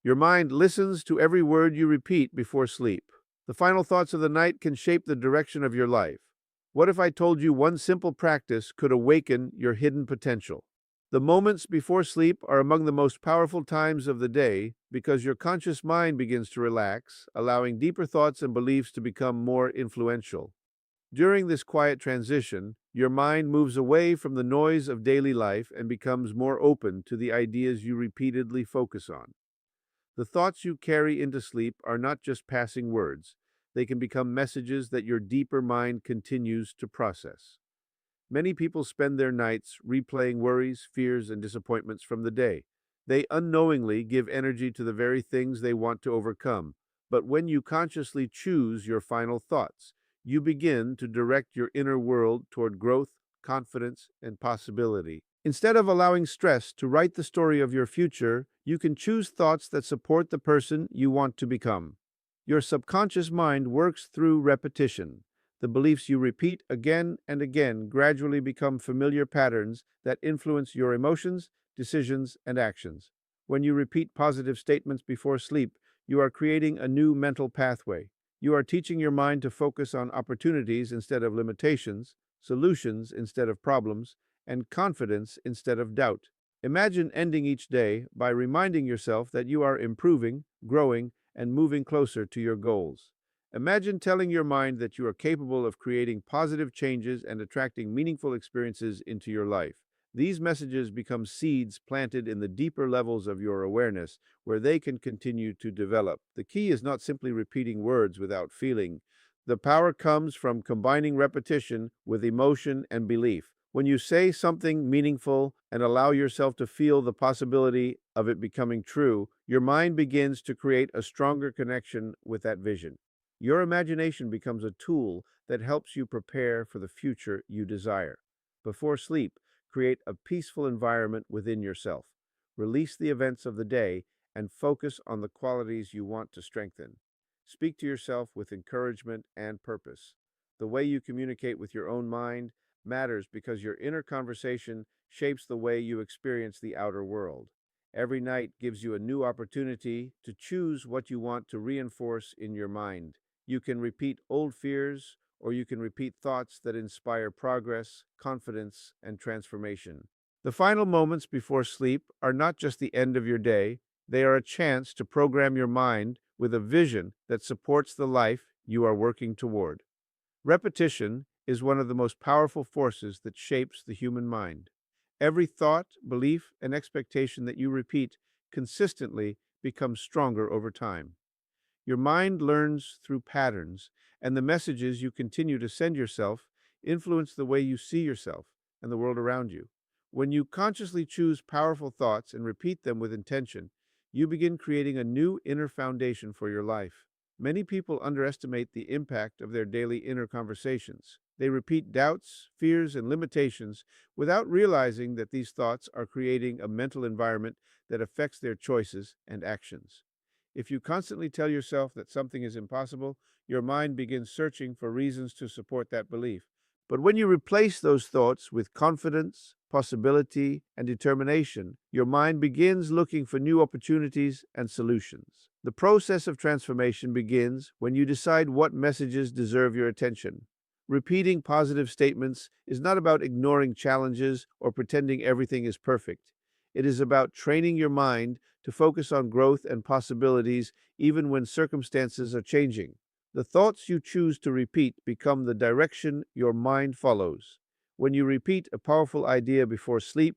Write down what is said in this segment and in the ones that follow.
Your mind listens to every word you repeat before sleep. The final thoughts of the night can shape the direction of your life. What if I told you one simple practice could awaken your hidden potential? The moments before sleep are among the most powerful times of the day because your conscious mind begins to relax, allowing deeper thoughts and beliefs to become more influential. During this quiet transition, your mind moves away from the noise of daily life and becomes more open to the ideas you repeatedly focus on. The thoughts you carry into sleep are not just passing words, they can become messages that your deeper mind continues to process. Many people spend their nights replaying worries, fears, and disappointments from the day. They unknowingly give energy to the very things they want to overcome. But when you consciously choose your final thoughts, you begin to direct your inner world toward growth, confidence, and possibility. Instead of allowing stress to write the story of your future, you can choose thoughts that support the person you want to become. Your subconscious mind works through repetition. The beliefs you repeat again and again gradually become familiar patterns that influence your emotions, decisions, and actions. When you repeat positive statements before sleep, you are creating a new mental pathway. You are teaching your mind to focus on opportunities instead of limitations, solutions instead of problems, and confidence instead of doubt. Imagine ending each day by reminding yourself that you are improving, growing, and moving closer to your goals. Imagine telling your mind that you are capable of creating positive changes and attracting meaningful experiences into your life. These messages become seeds planted in the deeper levels of your awareness, where they can continue to develop. The key is not simply repeating words without feeling. The power comes from combining repetition with emotion and belief. When you say something meaningful and allow yourself to feel the possibility of it becoming true, your mind begins to create a stronger connection with that vision. Your imagination becomes a tool that helps you prepare for the future you desire. Before sleep, create a peaceful environment within yourself. Release the events of the day and focus on the qualities you want to strengthen. Speak to yourself with encouragement and purpose. The way you communicate with your own mind matters because your inner conversation shapes the way you experience the outer world. Every night gives you a new opportunity to choose what you want to reinforce in your mind. You can repeat old fears, or you can repeat thoughts that inspire progress, confidence, and transformation. The final moments before sleep are not just the end of your day, they are a chance to program your mind with a vision that supports the life you are working toward. Repetition is one of the most powerful forces that shapes the human mind. Every thought, belief, and expectation that you repeat consistently becomes stronger over time. Your mind learns through patterns, and the messages you continue to send yourself influence the way you see yourself and the world around you. When you consciously choose powerful thoughts and repeat them with intention, you begin creating a new inner foundation for your life. Many people underestimate the impact of their daily inner conversations. They repeat doubts, fears, and limitations without realizing that these thoughts are creating a mental environment that affects their choices and actions. If you constantly tell yourself that something is impossible, your mind begins searching for reasons to support that belief. But when you replace those thoughts with confidence, possibility, and determination, your mind begins looking for new opportunities and solutions. The process of transformation begins when you decide what messages deserve your attention. Repeating positive statements is not about ignoring challenges or pretending everything is perfect. It is about training your mind to focus on growth and possibilities even when circumstances are changing. The thoughts you choose to repeat become the direction your mind follows. When you repeat a powerful idea before sleep,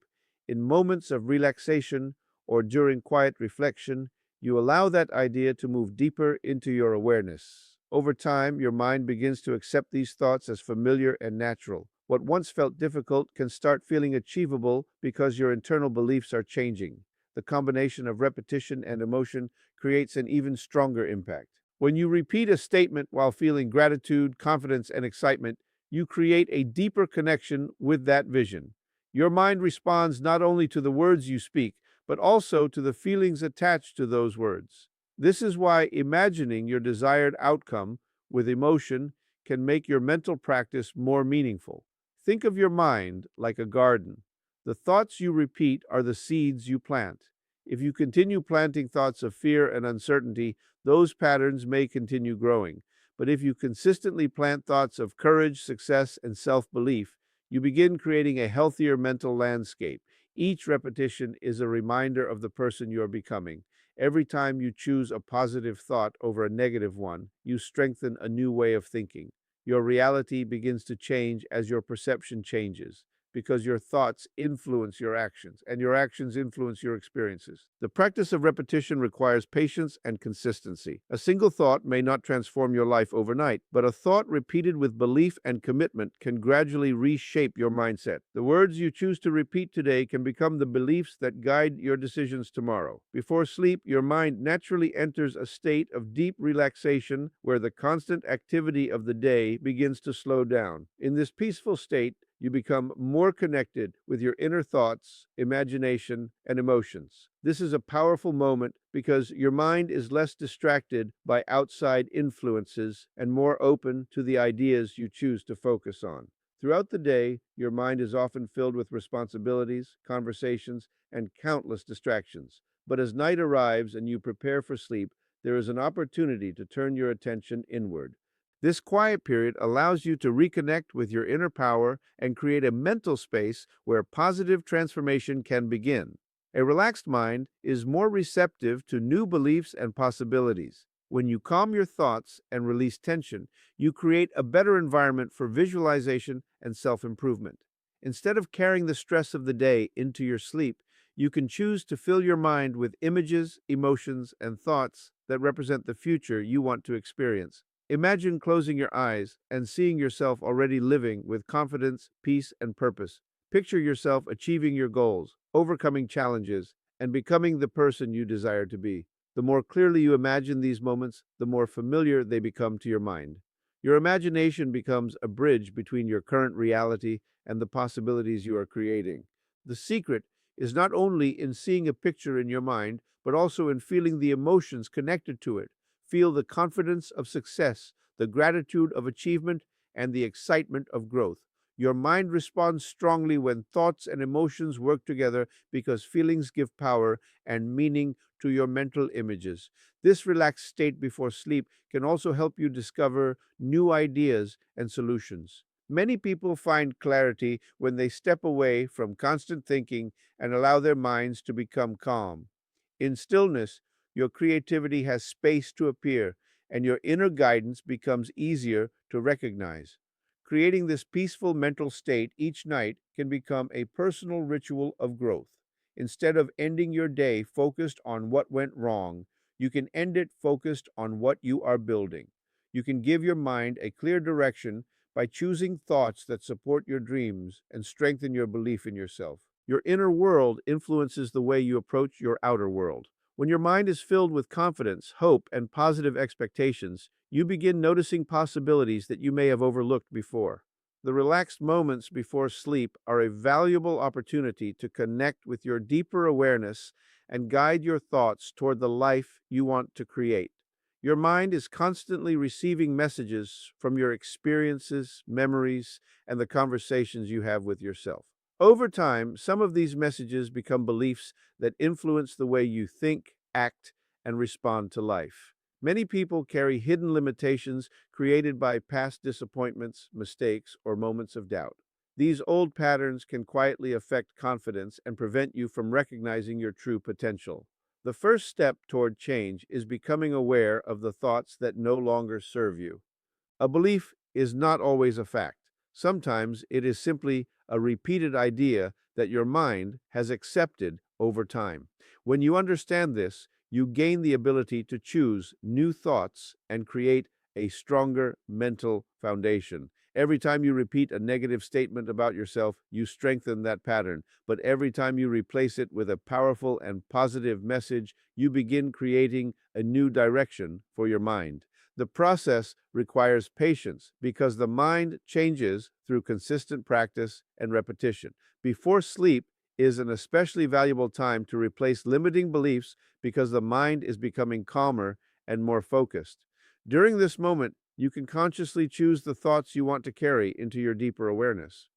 in moments of relaxation, or during quiet reflection, you allow that idea to move deeper into your awareness. Over time, your mind begins to accept these thoughts as familiar and natural. What once felt difficult can start feeling achievable because your internal beliefs are changing. The combination of repetition and emotion creates an even stronger impact. When you repeat a statement while feeling gratitude, confidence, and excitement, you create a deeper connection with that vision. Your mind responds not only to the words you speak, but also to the feelings attached to those words. This is why imagining your desired outcome with emotion can make your mental practice more meaningful. Think of your mind like a garden. The thoughts you repeat are the seeds you plant. If you continue planting thoughts of fear and uncertainty, those patterns may continue growing. But if you consistently plant thoughts of courage, success, and self belief, you begin creating a healthier mental landscape. Each repetition is a reminder of the person you are becoming. Every time you choose a positive thought over a negative one, you strengthen a new way of thinking. Your reality begins to change as your perception changes, because your thoughts influence your actions, and your actions influence your experiences. The practice of repetition requires patience and consistency. A single thought may not transform your life overnight, but a thought repeated with belief and commitment can gradually reshape your mindset. The words you choose to repeat today can become the beliefs that guide your decisions tomorrow. Before sleep, your mind naturally enters a state of deep relaxation where the constant activity of the day begins to slow down. In this peaceful state, you become more connected with your inner thoughts, imagination, and emotions. This is a powerful moment because your mind is less distracted by outside influences and more open to the ideas you choose to focus on. Throughout the day, your mind is often filled with responsibilities, conversations, and countless distractions. But as night arrives and you prepare for sleep, there is an opportunity to turn your attention inward. This quiet period allows you to reconnect with your inner power and create a mental space where positive transformation can begin. A relaxed mind is more receptive to new beliefs and possibilities. When you calm your thoughts and release tension, you create a better environment for visualization and self-improvement. Instead of carrying the stress of the day into your sleep, you can choose to fill your mind with images, emotions, and thoughts that represent the future you want to experience. Imagine closing your eyes and seeing yourself already living with confidence, peace, and purpose. Picture yourself achieving your goals, overcoming challenges, and becoming the person you desire to be. The more clearly you imagine these moments, the more familiar they become to your mind. Your imagination becomes a bridge between your current reality and the possibilities you are creating. The secret is not only in seeing a picture in your mind, but also in feeling the emotions connected to it. Feel the confidence of success, the gratitude of achievement, and the excitement of growth. Your mind responds strongly when thoughts and emotions work together because feelings give power and meaning to your mental images. This relaxed state before sleep can also help you discover new ideas and solutions. Many people find clarity when they step away from constant thinking and allow their minds to become calm. In stillness, your creativity has space to appear, and your inner guidance becomes easier to recognize. Creating this peaceful mental state each night can become a personal ritual of growth. Instead of ending your day focused on what went wrong, you can end it focused on what you are building. You can give your mind a clear direction by choosing thoughts that support your dreams and strengthen your belief in yourself. Your inner world influences the way you approach your outer world. When your mind is filled with confidence, hope, and positive expectations, you begin noticing possibilities that you may have overlooked before. The relaxed moments before sleep are a valuable opportunity to connect with your deeper awareness and guide your thoughts toward the life you want to create. Your mind is constantly receiving messages from your experiences, memories, and the conversations you have with yourself. Over time, some of these messages become beliefs that influence the way you think, act, and respond to life. Many people carry hidden limitations created by past disappointments, mistakes, or moments of doubt. These old patterns can quietly affect confidence and prevent you from recognizing your true potential. The first step toward change is becoming aware of the thoughts that no longer serve you. A belief is not always a fact. Sometimes it is simply a repeated idea that your mind has accepted over time. When you understand this, you gain the ability to choose new thoughts and create a stronger mental foundation. Every time you repeat a negative statement about yourself, you strengthen that pattern. But every time you replace it with a powerful and positive message, you begin creating a new direction for your mind. The process requires patience because the mind changes through consistent practice and repetition. Before sleep is an especially valuable time to replace limiting beliefs because the mind is becoming calmer and more focused. During this moment, you can consciously choose the thoughts you want to carry into your deeper awareness.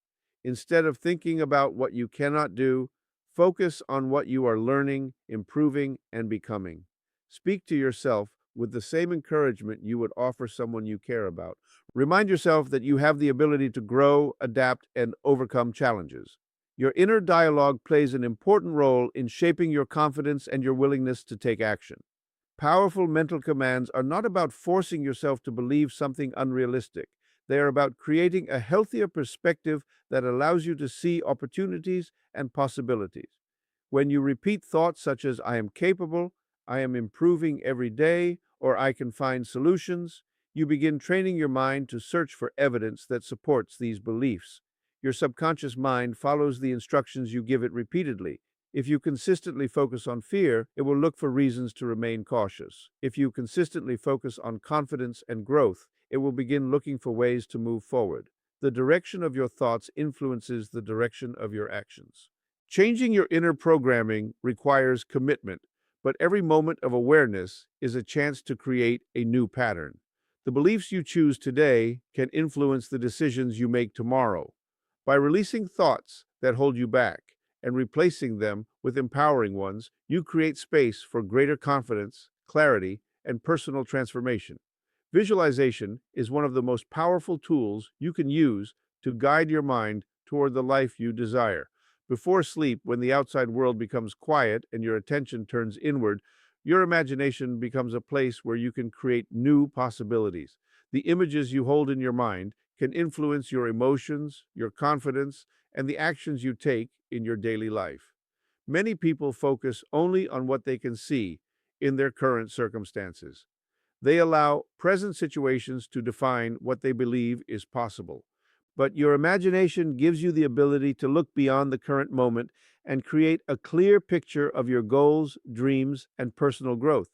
Instead of thinking about what you cannot do, Focus on what you are learning, improving, and becoming. Speak to yourself with the same encouragement you would offer someone you care about. Remind yourself that you have the ability to grow, adapt, and overcome challenges. Your inner dialogue plays an important role in shaping your confidence and your willingness to take action. Powerful mental commands are not about forcing yourself to believe something unrealistic. They are about creating a healthier perspective that allows you to see opportunities and possibilities. When you repeat thoughts such as, I am capable, I am improving every day, or I can find solutions, you begin training your mind to search for evidence that supports these beliefs. Your subconscious mind follows the instructions you give it repeatedly. If you consistently focus on fear, it will look for reasons to remain cautious. If you consistently focus on confidence and growth, it will begin looking for ways to move forward. The direction of your thoughts influences the direction of your actions. Changing your inner programming requires commitment, but every moment of awareness is a chance to create a new pattern. The beliefs you choose today can influence the decisions you make tomorrow. By releasing thoughts that hold you back and replacing them with empowering ones, you create space for greater confidence, clarity, and personal transformation. Visualization is one of the most powerful tools you can use to guide your mind toward the life you desire. Before sleep, when the outside world becomes quiet and your attention turns inward, your imagination becomes a place where you can create new possibilities. The images you hold in your mind can influence your emotions, your confidence, and the actions you take in your daily life. Many people focus only on what they can see in their current circumstances. They allow present situations to define what they believe is possible. But your imagination gives you the ability to look beyond the current moment and create a clear picture of your goals, dreams, and personal growth.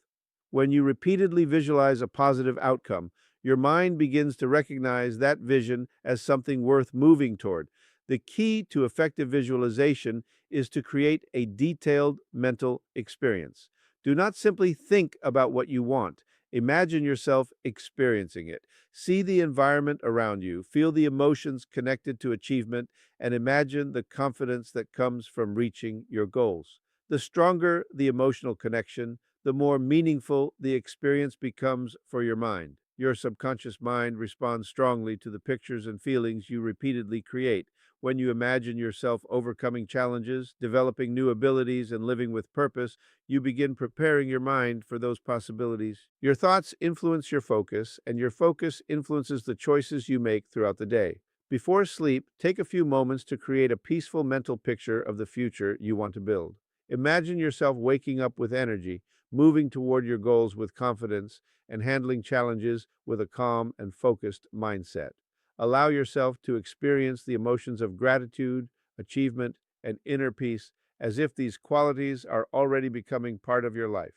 When you repeatedly visualize a positive outcome, your mind begins to recognize that vision as something worth moving toward. The key to effective visualization is to create a detailed mental experience. Do not simply think about what you want. Imagine yourself experiencing it. See the environment around you, feel the emotions connected to achievement, and imagine the confidence that comes from reaching your goals. The stronger the emotional connection, the more meaningful the experience becomes for your mind. Your subconscious mind responds strongly to the pictures and feelings you repeatedly create. When you imagine yourself overcoming challenges, developing new abilities, and living with purpose, you begin preparing your mind for those possibilities. Your thoughts influence your focus, and your focus influences the choices you make throughout the day. Before sleep, take a few moments to create a peaceful mental picture of the future you want to build. Imagine yourself waking up with energy, moving toward your goals with confidence, and handling challenges with a calm and focused mindset. Allow yourself to experience the emotions of gratitude, achievement, and inner peace as if these qualities are already becoming part of your life.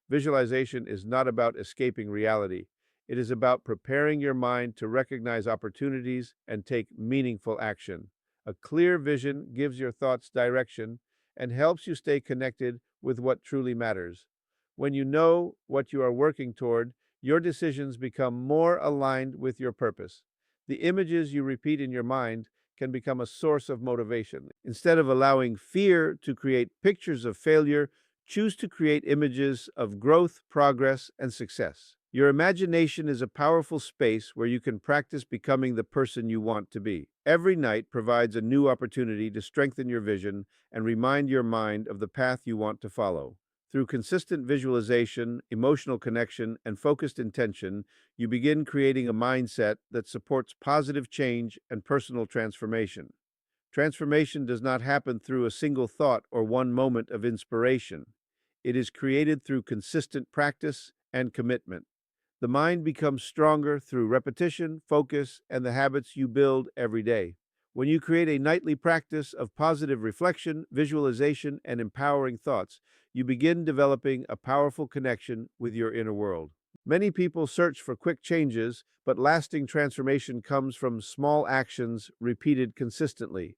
Visualization is not about escaping reality. It is about preparing your mind to recognize opportunities and take meaningful action. A clear vision gives your thoughts direction and helps you stay connected with what truly matters. When you know what you are working toward, your decisions become more aligned with your purpose. The images you repeat in your mind can become a source of motivation. Instead of allowing fear to create pictures of failure, choose to create images of growth, progress, and success. Your imagination is a powerful space where you can practice becoming the person you want to be. Every night provides a new opportunity to strengthen your vision and remind your mind of the path you want to follow. Through consistent visualization, emotional connection, and focused intention, you begin creating a mindset that supports positive change and personal transformation. Transformation does not happen through a single thought or one moment of inspiration. It is created through consistent practice and commitment. The mind becomes stronger through repetition, focus, and the habits you build every day. When you create a nightly practice of positive reflection, visualization, and empowering thoughts, you begin developing a powerful connection with your inner world. Many people search for quick changes, but lasting transformation comes from small actions repeated consistently.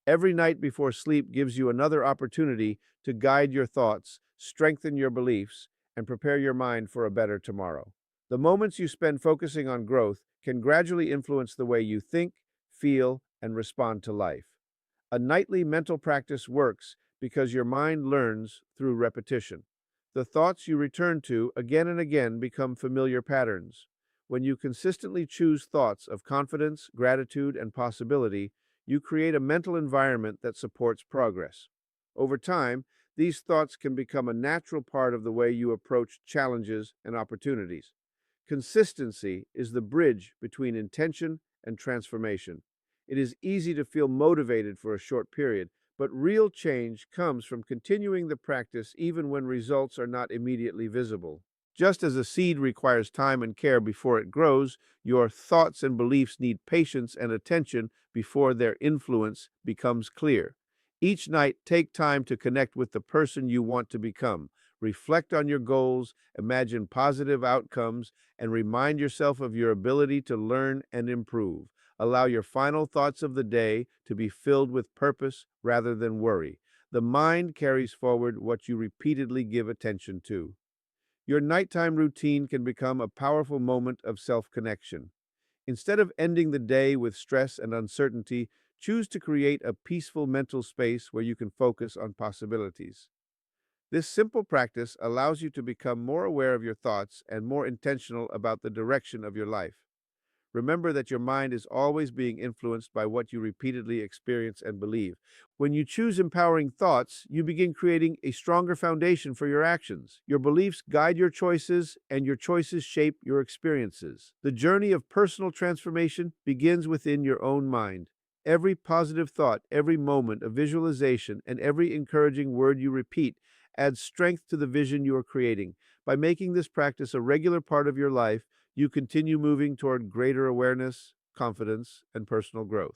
Every night before sleep gives you another opportunity to guide your thoughts, strengthen your beliefs, and prepare your mind for a better tomorrow. The moments you spend focusing on growth can gradually influence the way you think, feel, and respond to life. A nightly mental practice works because your mind learns through repetition. The thoughts you return to again and again become familiar patterns. When you consistently choose thoughts of confidence, gratitude, and possibility, you create a mental environment that supports progress. Over time, these thoughts can become a natural part of the way you approach challenges and opportunities. Consistency is the bridge between intention and transformation. It is easy to feel motivated for a short period, but real change comes from continuing the practice even when results are not immediately visible. Just as a seed requires time and care before it grows, your thoughts and beliefs need patience and attention before their influence becomes clear. Each night, take time to connect with the person you want to become. Reflect on your goals, imagine positive outcomes, and remind yourself of your ability to learn and improve. Allow your final thoughts of the day to be filled with purpose rather than worry. The mind carries forward what you repeatedly give attention to. Your nighttime routine can become a powerful moment of self-connection. Instead of ending the day with stress and uncertainty, choose to create a peaceful mental space where you can focus on possibilities. This simple practice allows you to become more aware of your thoughts and more intentional about the direction of your life. Remember that your mind is always being influenced by what you repeatedly experience and believe. When you choose empowering thoughts, you begin creating a stronger foundation for your actions. Your beliefs guide your choices, and your choices shape your experiences. The journey of personal transformation begins within your own mind. Every positive thought, every moment of visualization, and every encouraging word you repeat adds strength to the vision you are creating. By making this practice a regular part of your life, you continue moving toward greater awareness, confidence, and personal growth.